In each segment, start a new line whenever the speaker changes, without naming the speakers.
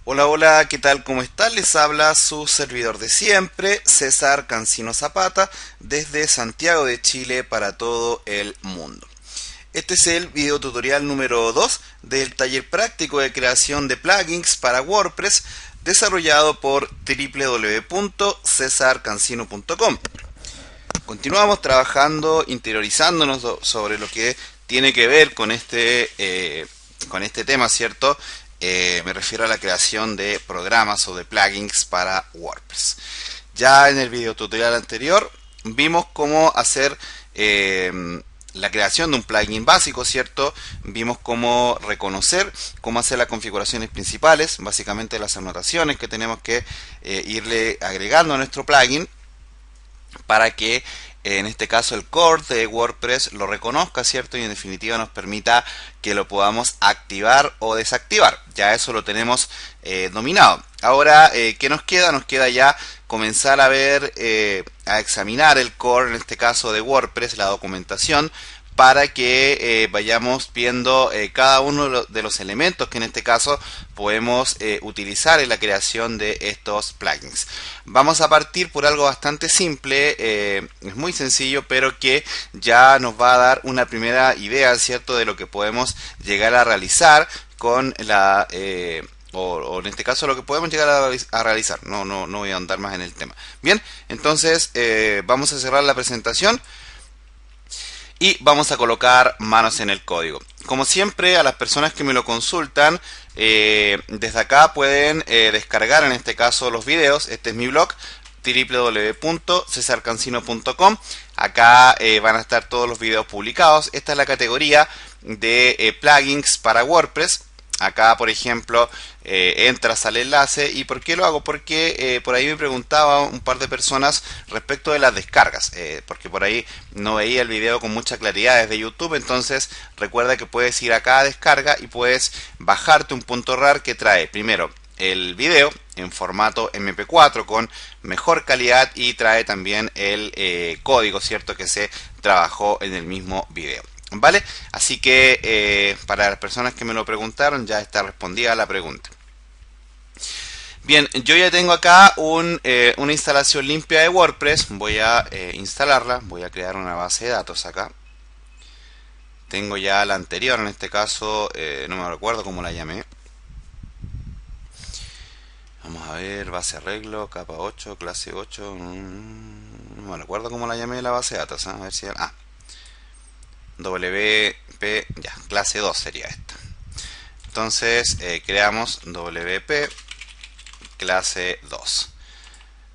Hola, hola, ¿qué tal? ¿Cómo están? Les habla su servidor de siempre, César Cancino Zapata, desde Santiago de Chile para todo el mundo. Este es el video tutorial número 2 del taller práctico de creación de plugins para WordPress desarrollado por www.cesarcancino.com. Continuamos trabajando, interiorizándonos sobre lo que tiene que ver con este tema, ¿cierto? Me refiero a la creación de programas o de plugins para WordPress. Ya en el video tutorial anterior vimos cómo hacer la creación de un plugin básico, ¿cierto? Vimos cómo reconocer, cómo hacer las configuraciones principales, básicamente las anotaciones que tenemos que irle agregando a nuestro plugin para que en este caso el core de WordPress lo reconozca, ¿cierto? Y en definitiva nos permita que lo podamos activar o desactivar. Ya eso lo tenemos dominado. Ahora, ¿qué nos queda? Nos queda ya comenzar a ver, a examinar el core, en este caso de WordPress, la documentación, para que vayamos viendo cada uno de los elementos que en este caso podemos utilizar en la creación de estos plugins. Vamos a partir por algo bastante simple, es muy sencillo, pero que ya nos va a dar una primera idea, ¿cierto?, de lo que podemos llegar a realizar con la... o en este caso lo que podemos llegar a realizar. No voy a andar más en el tema. Bien, entonces vamos a cerrar la presentación y vamos a colocar manos en el código. Como siempre, a las personas que me lo consultan, desde acá pueden descargar en este caso los videos. Este es mi blog, www.cesarcancino.com. Acá van a estar todos los videos publicados. Esta es la categoría de plugins para WordPress. Acá, por ejemplo, entras al enlace. ¿Y por qué lo hago? Porque por ahí me preguntaba un par de personas respecto de las descargas. Porque por ahí no veía el video con mucha claridad desde YouTube. Entonces, recuerda que puedes ir acá a descarga y puedes bajarte un punto RAR que trae primero el video en formato MP4 con mejor calidad y trae también el código, ¿cierto?, que se trabajó en el mismo video. ¿Vale? Así que para las personas que me lo preguntaron ya está respondida la pregunta. Bien, yo ya tengo acá una instalación limpia de WordPress. Voy a instalarla, voy a crear una base de datos acá. Tengo ya la anterior, en este caso no me recuerdo cómo la llamé. Vamos a ver, base arreglo, capa 8, clase 8. No me recuerdo cómo la llamé la base de datos. A ver si... WP, ya, clase 2 sería esta. Entonces creamos WP clase 2.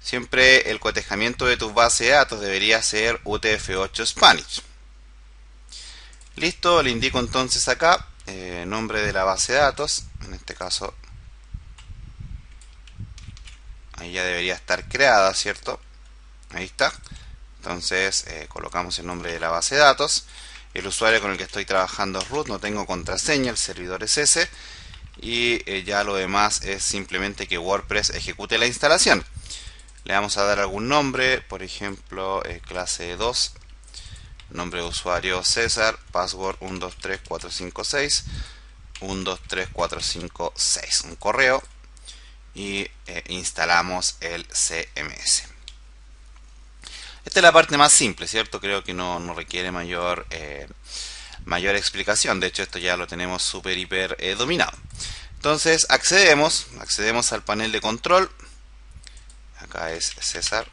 Siempre el cotejamiento de tus bases de datos debería ser UTF-8 Spanish. Listo, le indico entonces acá nombre de la base de datos. En este caso, ahí ya debería estar creada, ¿cierto? Ahí está. Entonces colocamos el nombre de la base de datos. El usuario con el que estoy trabajando es root, no tengo contraseña, el servidor es ese. Y ya lo demás es simplemente que WordPress ejecute la instalación. Le vamos a dar algún nombre, por ejemplo, clase 2, nombre de usuario César, password 123456, 123456, un correo, y instalamos el CMS. Esta es la parte más simple, ¿cierto? Creo que no requiere mayor explicación. De hecho, esto ya lo tenemos súper, hiper dominado. Entonces, accedemos al panel de control. Acá es César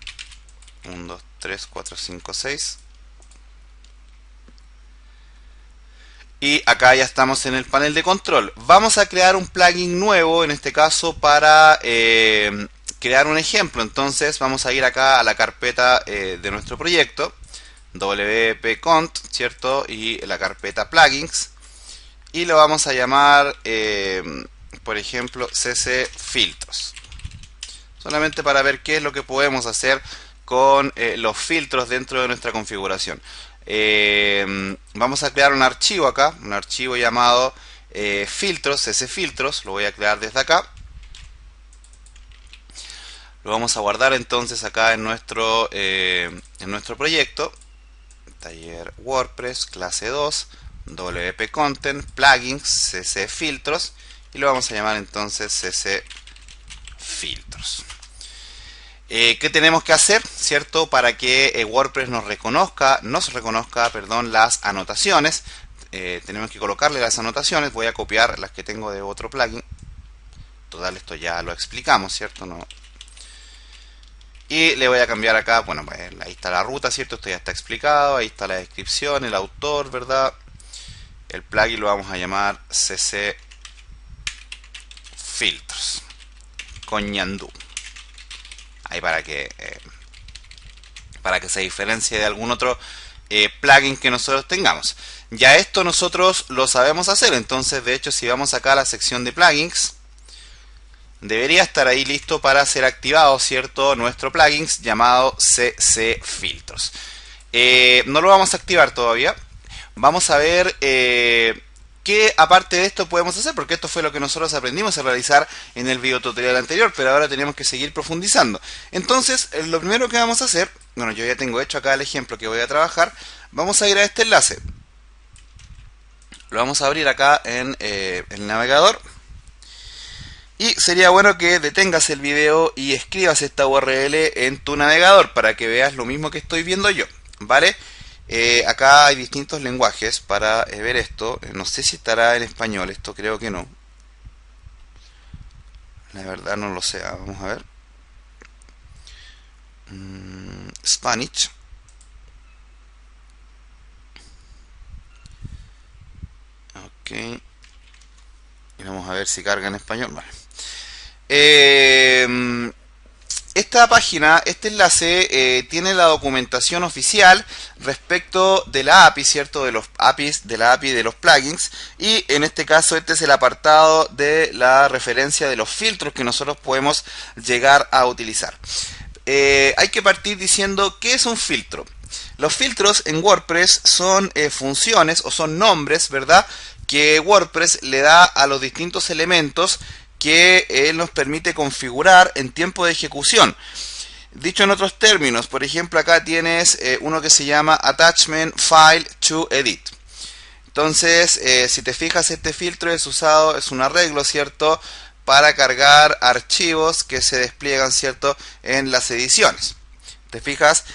1, 2, 3, 4, 5, 6. Y acá ya estamos en el panel de control. Vamos a crear un plugin nuevo, en este caso para crear un ejemplo. Entonces vamos a ir acá a la carpeta de nuestro proyecto, wp-cont, ¿cierto? Y la carpeta plugins. Y lo vamos a llamar, por ejemplo, cc filtros. Solamente para ver qué es lo que podemos hacer con los filtros dentro de nuestra configuración. Vamos a crear un archivo acá, un archivo llamado filtros, cc filtros. Lo voy a crear desde acá. Lo vamos a guardar entonces acá en nuestro proyecto. Taller WordPress, clase 2, WP Content, plugins, cc filtros. Y lo vamos a llamar entonces cc filtros. ¿Qué tenemos que hacer, cierto? Para que WordPress nos reconozca, perdón, las anotaciones. Tenemos que colocarle las anotaciones. Voy a copiar las que tengo de otro plugin. Total, esto ya lo explicamos, ¿cierto? No. Y le voy a cambiar acá, bueno, ahí está la ruta, ¿cierto? Esto ya está explicado. Ahí está la descripción, el autor, ¿verdad? El plugin lo vamos a llamar CC Filtros con ñandú. Ahí para que se diferencie de algún otro plugin que nosotros tengamos. Ya esto nosotros lo sabemos hacer. Entonces, de hecho, si vamos acá a la sección de plugins, debería estar ahí listo para ser activado, ¿cierto? Nuestro plugin llamado CC Filtros. No lo vamos a activar todavía. Vamos a ver qué aparte de esto podemos hacer, porque esto fue lo que nosotros aprendimos a realizar en el video tutorial anterior, pero ahora tenemos que seguir profundizando. Entonces, lo primero que vamos a hacer, bueno, yo ya tengo hecho acá el ejemplo que voy a trabajar. Vamos a ir a este enlace. Lo vamos a abrir acá en el navegador. Y sería bueno que detengas el video y escribas esta URL en tu navegador para que veas lo mismo que estoy viendo yo, ¿vale? Acá hay distintos lenguajes para ver esto. No sé si estará en español, esto creo que no. La verdad no lo sé, vamos a ver. Spanish. Ok. Y vamos a ver si carga en español. Vale. Esta página, este enlace, tiene la documentación oficial respecto de la API, ¿cierto? De los APIs, de la API de los plugins. Y en este caso, este es el apartado de la referencia de los filtros que nosotros podemos llegar a utilizar. Hay que partir diciendo ¿qué es un filtro? Los filtros en WordPress son funciones o son nombres, ¿verdad? Que WordPress le da a los distintos elementos que él nos permite configurar en tiempo de ejecución. Dicho en otros términos, por ejemplo, acá tienes uno que se llama Attachment File to Edit. Entonces, si te fijas, este filtro es usado, es un arreglo, ¿cierto?, para cargar archivos que se despliegan, ¿cierto?, en las ediciones. ¿Te fijas?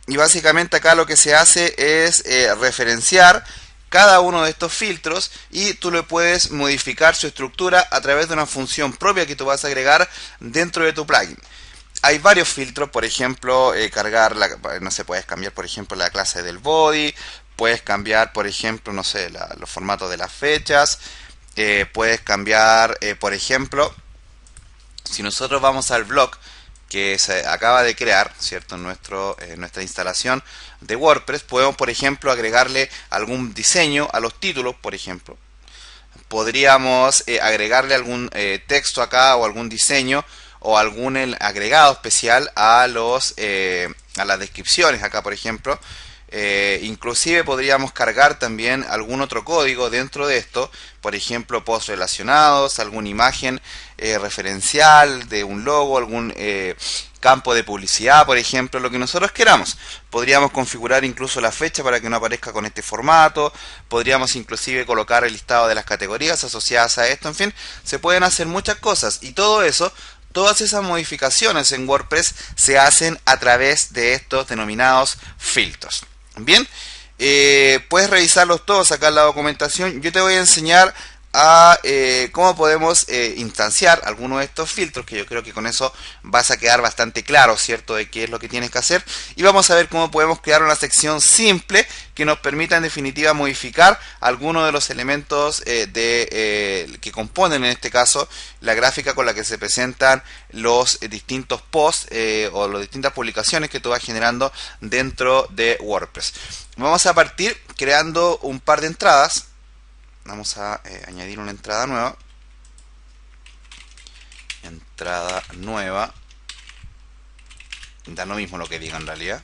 Y básicamente acá lo que se hace es referenciar cada uno de estos filtros y tú le puedes modificar su estructura a través de una función propia que tú vas a agregar dentro de tu plugin. Hay varios filtros, por ejemplo, no sé, puedes cambiar, por ejemplo, la clase del body, puedes cambiar, por ejemplo, no sé, los formatos de las fechas, puedes cambiar, por ejemplo, si nosotros vamos al blog que se acaba de crear, ¿cierto? En nuestra instalación de WordPress, podemos, por ejemplo, agregarle algún diseño a los títulos, por ejemplo. Podríamos agregarle algún texto acá o algún diseño o algún agregado especial a las descripciones acá, por ejemplo. Inclusive podríamos cargar también algún otro código dentro de esto, por ejemplo posts relacionados, alguna imagen referencial de un logo, algún campo de publicidad, por ejemplo, lo que nosotros queramos. Podríamos configurar incluso la fecha para que no aparezca con este formato, podríamos inclusive colocar el listado de las categorías asociadas a esto, en fin, se pueden hacer muchas cosas y todo eso. Todas esas modificaciones en WordPress se hacen a través de estos denominados filtros. Bien, puedes revisarlos todos acá en la documentación. Yo te voy a enseñar a cómo podemos instanciar algunos de estos filtros, que yo creo que con eso vas a quedar bastante claro, ¿cierto?, de qué es lo que tienes que hacer. Y vamos a ver cómo podemos crear una sección simple que nos permita en definitiva modificar algunos de los elementos que componen en este caso la gráfica con la que se presentan los distintos posts o las distintas publicaciones que tú vas generando dentro de WordPress. Vamos a partir creando un par de entradas. Vamos a añadir una entrada nueva. Entrada nueva. Da lo mismo lo que diga en realidad.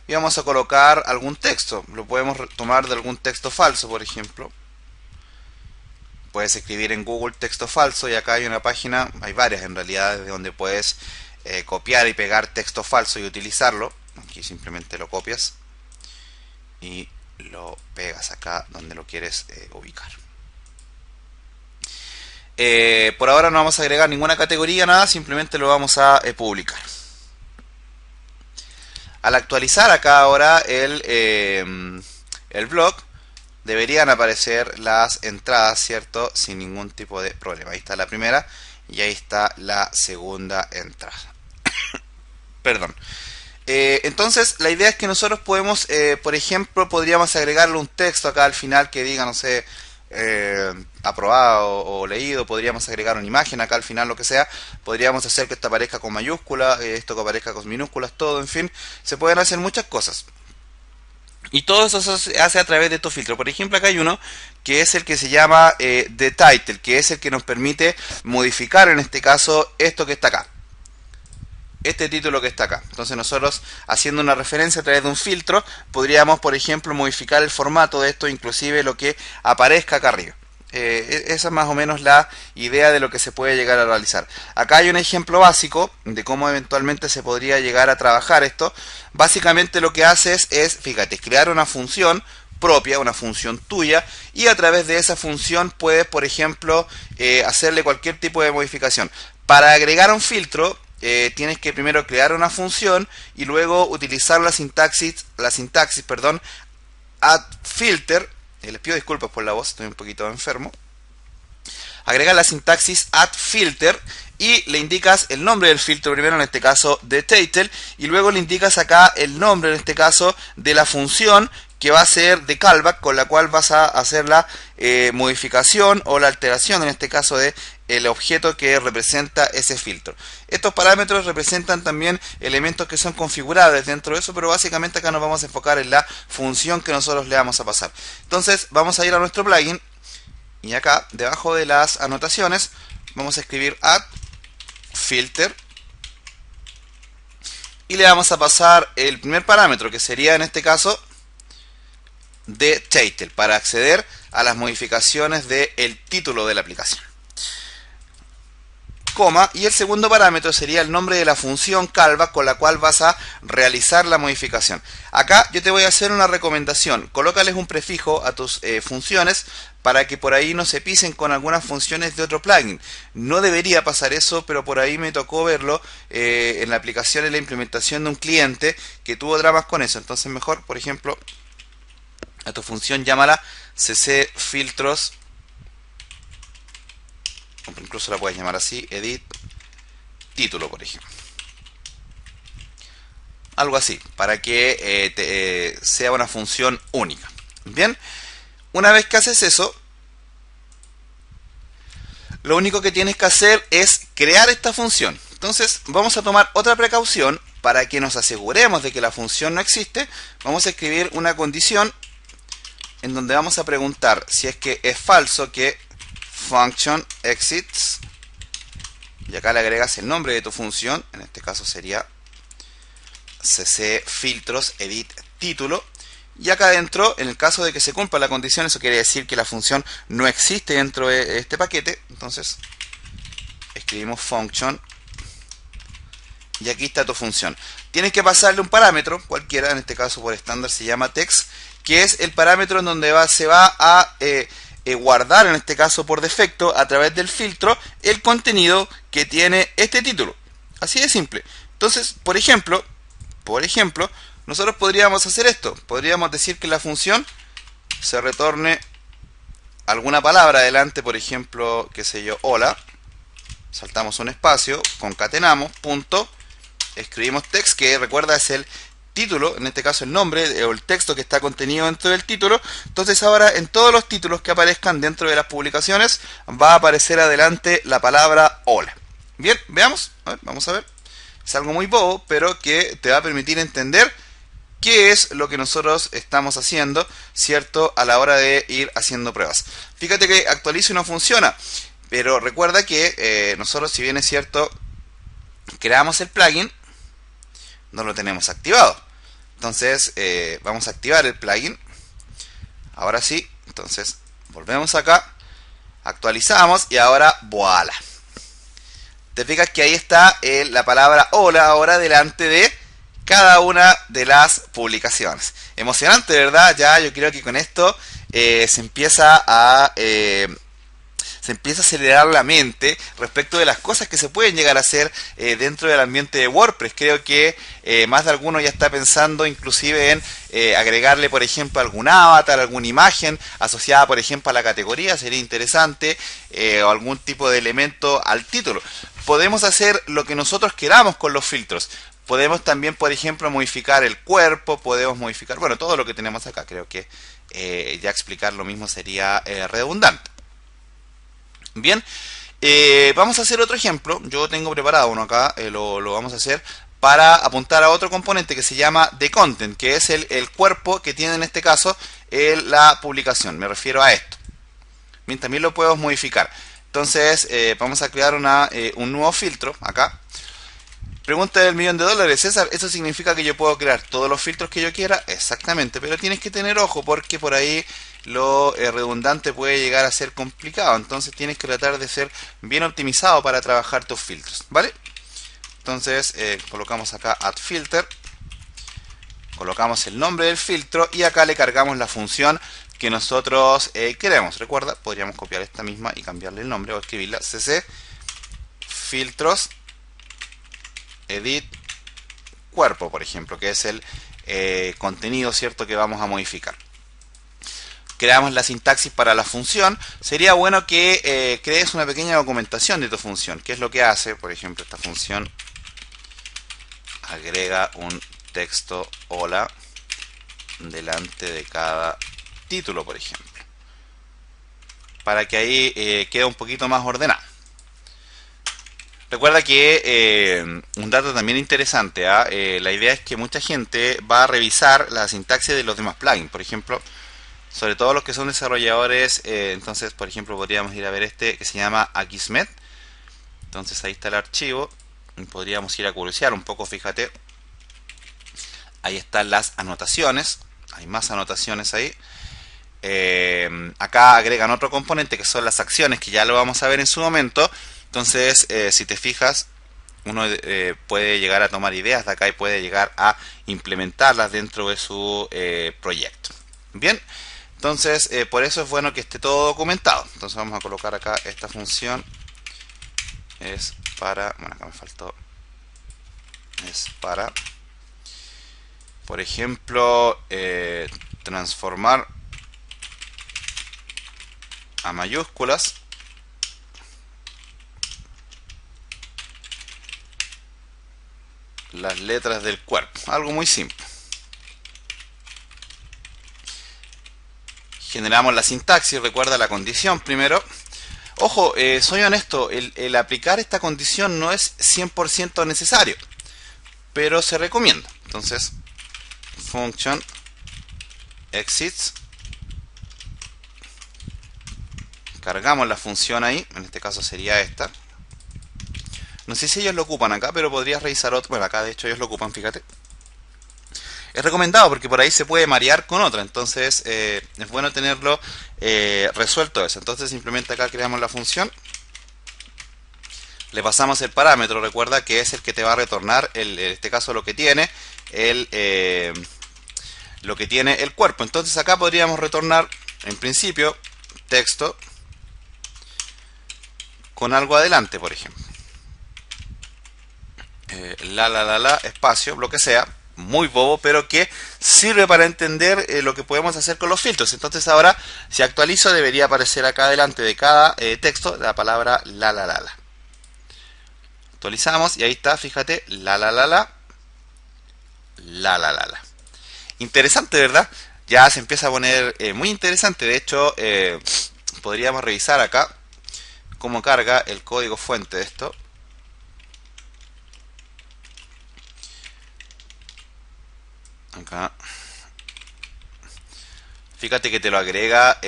Y vamos a colocar algún texto. Lo podemos tomar de algún texto falso, por ejemplo. Puedes escribir en Google texto falso y acá hay una página, hay varias en realidad, de donde puedes copiar y pegar texto falso y utilizarlo. Aquí simplemente lo copias y lo pegas acá donde lo quieres ubicar. Por ahora no vamos a agregar ninguna categoría, nada, simplemente lo vamos a publicar. Al actualizar acá ahora el blog, deberían aparecer las entradas, ¿cierto? Sin ningún tipo de problema. Ahí está la primera y ahí está la segunda entrada. Perdón. Entonces, la idea es que nosotros podemos, por ejemplo, podríamos agregarle un texto acá al final que diga, no sé, aprobado o leído. Podríamos agregar una imagen acá al final, lo que sea. Podríamos hacer que esto aparezca con mayúsculas, esto que aparezca con minúsculas, todo, en fin. Se pueden hacer muchas cosas. Y todo eso se hace a través de estos filtros. Por ejemplo, acá hay uno que es el que se llama The Title, que es el que nos permite modificar, en este caso, esto que está acá. Este título que está acá. Entonces nosotros, haciendo una referencia a través de un filtro, podríamos, por ejemplo, modificar el formato de esto, inclusive lo que aparezca acá arriba. Esa es más o menos la idea de lo que se puede llegar a realizar. Acá hay un ejemplo básico de cómo eventualmente se podría llegar a trabajar esto. Básicamente lo que haces es, fíjate, crear una función propia, una función tuya, y a través de esa función puedes, por ejemplo, hacerle cualquier tipo de modificación. Para agregar un filtro, tienes que primero crear una función y luego utilizar la sintaxis, add filter. Les pido disculpas por la voz, estoy un poquito enfermo. Agrega la sintaxis add filter y le indicas el nombre del filtro primero, en este caso de title, y luego le indicas acá el nombre, en este caso, de la función que va a ser de callback, con la cual vas a hacer la modificación o la alteración, en este caso, de el objeto que representa ese filtro. Estos parámetros representan también elementos que son configurables dentro de eso, pero básicamente acá nos vamos a enfocar en la función que nosotros le vamos a pasar. Entonces vamos a ir a nuestro plugin y acá debajo de las anotaciones vamos a escribir add filter y le vamos a pasar el primer parámetro, que sería en este caso de title, para acceder a las modificaciones del título de la aplicación. Coma, y el segundo parámetro sería el nombre de la función callback con la cual vas a realizar la modificación. Acá yo te voy a hacer una recomendación: colócales un prefijo a tus funciones para que por ahí no se pisen con algunas funciones de otro plugin. No debería pasar eso, pero por ahí me tocó verlo en la aplicación, en la implementación de un cliente que tuvo dramas con eso. Entonces mejor, por ejemplo, a tu función llámala cc filtros, incluso la puedes llamar así, edit título, por ejemplo, algo así, para que sea una función única. Bien, una vez que haces eso, lo único que tienes que hacer es crear esta función. Entonces vamos a tomar otra precaución para que nos aseguremos de que la función no existe. Vamos a escribir una condición en donde vamos a preguntar si es que es falso que function exits, y acá le agregas el nombre de tu función, en este caso sería cc filtros edit título, y acá adentro, en el caso de que se cumpla la condición, eso quiere decir que la función no existe dentro de este paquete. Entonces escribimos function y aquí está tu función. Tienes que pasarle un parámetro cualquiera, en este caso por estándar se llama text, que es el parámetro en donde se va a guardar, en este caso por defecto, a través del filtro, el contenido que tiene este título. Así de simple. Entonces, por ejemplo, nosotros podríamos hacer esto. Podríamos decir que la función se retorne alguna palabra adelante, por ejemplo, qué sé yo, hola. Saltamos un espacio, concatenamos, punto, escribimos text, que recuerda es el título, en este caso el nombre o el texto que está contenido dentro del título. Entonces ahora en todos los títulos que aparezcan dentro de las publicaciones va a aparecer adelante la palabra hola. Bien, veamos, vamos a ver. Es algo muy bobo, pero que te va a permitir entender qué es lo que nosotros estamos haciendo, ¿cierto? A la hora de ir haciendo pruebas. Fíjate que actualizo y no funciona, pero recuerda que nosotros, si bien es cierto, creamos el plugin, no lo tenemos activado. Entonces vamos a activar el plugin. Ahora sí, entonces volvemos acá, actualizamos y ahora ¡voilá! Te fijas que ahí está la palabra hola ahora delante de cada una de las publicaciones. Emocionante, ¿verdad? Ya yo creo que con esto se empieza se empieza a acelerar la mente respecto de las cosas que se pueden llegar a hacer dentro del ambiente de WordPress. Creo que más de alguno ya está pensando inclusive en agregarle, por ejemplo, algún avatar, alguna imagen asociada, por ejemplo, a la categoría, sería interesante, o algún tipo de elemento al título. Podemos hacer lo que nosotros queramos con los filtros. Podemos también, por ejemplo, modificar el cuerpo, podemos modificar, bueno, todo lo que tenemos acá. Creo que ya explicar lo mismo sería redundante. Bien, vamos a hacer otro ejemplo. Yo tengo preparado uno acá, lo vamos a hacer para apuntar a otro componente que se llama the content, que es el cuerpo que tiene en este caso la publicación. Me refiero a esto. Bien, también lo podemos modificar. Entonces vamos a crear un nuevo filtro acá. Pregunta del $1.000.000, César, ¿eso significa que yo puedo crear todos los filtros que yo quiera? Exactamente, pero tienes que tener ojo porque por ahí lo redundante puede llegar a ser complicado. Entonces tienes que tratar de ser bien optimizado para trabajar tus filtros, ¿vale? Entonces colocamos acá add filter, colocamos el nombre del filtro y acá le cargamos la función que nosotros queremos. Recuerda, podríamos copiar esta misma y cambiarle el nombre o escribirla cc filtros edit cuerpo, por ejemplo, que es el contenido, ¿cierto?, que vamos a modificar. Creamos la sintaxis para la función. Sería bueno que crees una pequeña documentación de tu función. ¿Qué es lo que hace? Por ejemplo, esta función agrega un texto hola delante de cada título, por ejemplo, para que ahí quede un poquito más ordenado. Recuerda que un dato también interesante, la idea es que mucha gente va a revisar la sintaxis de los demás plugins, por ejemplo, sobre todo los que son desarrolladores. Entonces, por ejemplo, podríamos ir a ver este que se llama Akismet. Entonces ahí está el archivo, podríamos ir a curiosear un poco, fíjate, ahí están las anotaciones, hay más anotaciones ahí. Acá agregan otro componente que son las acciones, que ya lo vamos a ver en su momento. Entonces, si te fijas, uno puede llegar a tomar ideas de acá y puede llegar a implementarlas dentro de su proyecto. Bien, entonces por eso es bueno que esté todo documentado. Entonces vamos a colocar acá esta función. Es para, bueno, acá me faltó. Es para, por ejemplo, transformar a mayúsculas las letras del cuerpo, algo muy simple. Generamos la sintaxis, recuerda la condición primero. Ojo, soy honesto, el aplicar esta condición no es 100% necesario, pero se recomienda. Entonces, function exits, cargamos la función ahí, en este caso sería esta. No sé si ellos lo ocupan acá, pero podrías revisar otro. Bueno, acá de hecho ellos lo ocupan, fíjate. Es recomendado porque por ahí se puede marear con otra. Entonces es bueno tenerlo resuelto eso. Entonces simplemente acá creamos la función. Le pasamos el parámetro, recuerda que es el que te va a retornar, en este caso lo que tiene el cuerpo. Entonces acá podríamos retornar, en principio, texto con algo adelante, por ejemplo. Espacio, lo que sea, muy bobo, pero que sirve para entender lo que podemos hacer con los filtros. Entonces ahora, si actualizo, debería aparecer acá adelante de cada texto la palabra la. Actualizamos y ahí está, fíjate, la. Interesante, ¿verdad? Ya se empieza a poner muy interesante. De hecho, podríamos revisar acá cómo carga el código fuente de esto. Acá. Fíjate que te lo agrega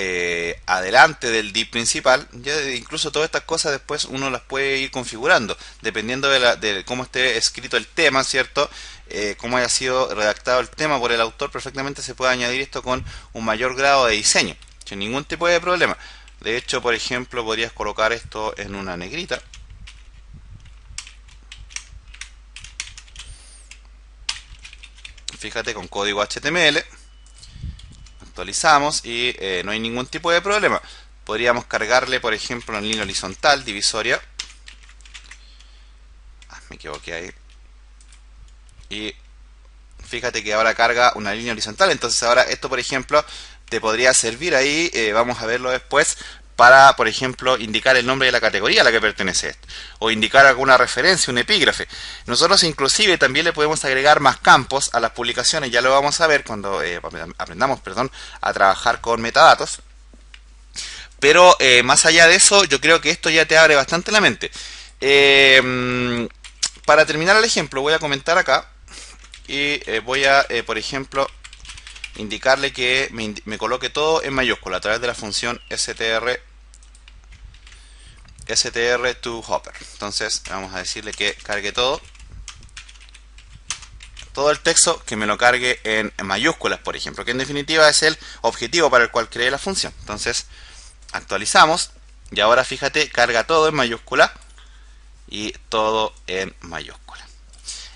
adelante del div principal. Ya incluso todas estas cosas después uno las puede ir configurando dependiendo de cómo esté escrito el tema, ¿cierto? Cómo haya sido redactado el tema por el autor. Perfectamente se puede añadir esto con un mayor grado de diseño, sin ningún tipo de problema. De hecho, por ejemplo, podrías colocar esto en una negrita. Fíjate, con código HTML. Actualizamos y no hay ningún tipo de problema. podríamos cargarle, por ejemplo, en línea horizontal, divisoria. Me equivoqué ahí. Y fíjate que ahora carga una línea horizontal. Entonces ahora esto, por ejemplo, te podría servir ahí, vamos a verlo después, para, por ejemplo, indicar el nombre de la categoría a la que pertenece esto, o indicar alguna referencia, un epígrafe. Nosotros inclusive también le podemos agregar más campos a las publicaciones, ya lo vamos a ver cuando aprendamos, a trabajar con metadatos. Pero más allá de eso, yo creo que esto ya te abre bastante la mente. Para terminar el ejemplo, voy a comentar acá y voy a, por ejemplo, indicarle que me coloque todo en mayúscula a través de la función str to hopper. Entonces vamos a decirle que cargue todo el texto, que me lo cargue en mayúsculas, por ejemplo, que en definitiva es el objetivo para el cual creé la función. Entonces actualizamos y ahora fíjate, carga todo en mayúscula y todo en mayúscula.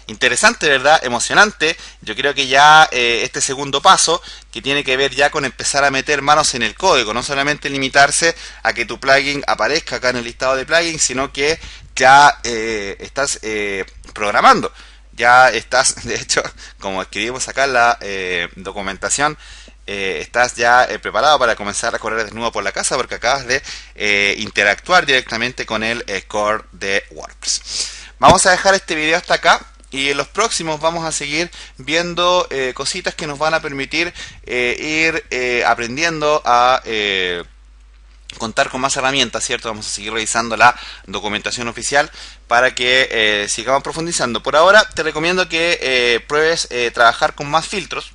Interesante, ¿verdad? Emocionante. Yo creo que ya este segundo paso, que tiene que ver ya con empezar a meter manos en el código, no solamente limitarse a que tu plugin aparezca acá en el listado de plugins, sino que ya estás programando. Ya estás, de hecho, como escribimos acá en la documentación, estás ya preparado para comenzar a correr desnudo por la casa, porque acabas de interactuar directamente con el core de WordPress. Vamos a dejar este video hasta acá. Y en los próximos vamos a seguir viendo cositas que nos van a permitir ir aprendiendo a contar con más herramientas, ¿cierto? Vamos a seguir revisando la documentación oficial para que sigamos profundizando. Por ahora te recomiendo que pruebes trabajar con más filtros.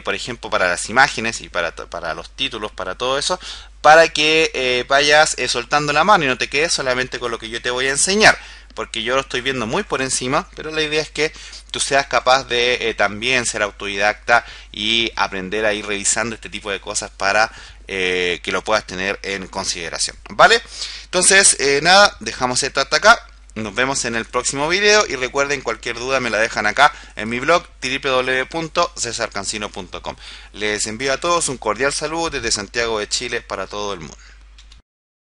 Por ejemplo, para las imágenes y para los títulos, para todo eso, para que vayas soltando la mano y no te quedes solamente con lo que yo te voy a enseñar, porque yo lo estoy viendo muy por encima, pero la idea es que tú seas capaz de también ser autodidacta y aprender a ir revisando este tipo de cosas para que lo puedas tener en consideración, ¿vale? Entonces, nada, dejamos esto hasta acá. Nos vemos en el próximo video y recuerden, cualquier duda me la dejan acá en mi blog www.cesarcancino.com. Les envío a todos un cordial saludo desde Santiago de Chile para todo el mundo.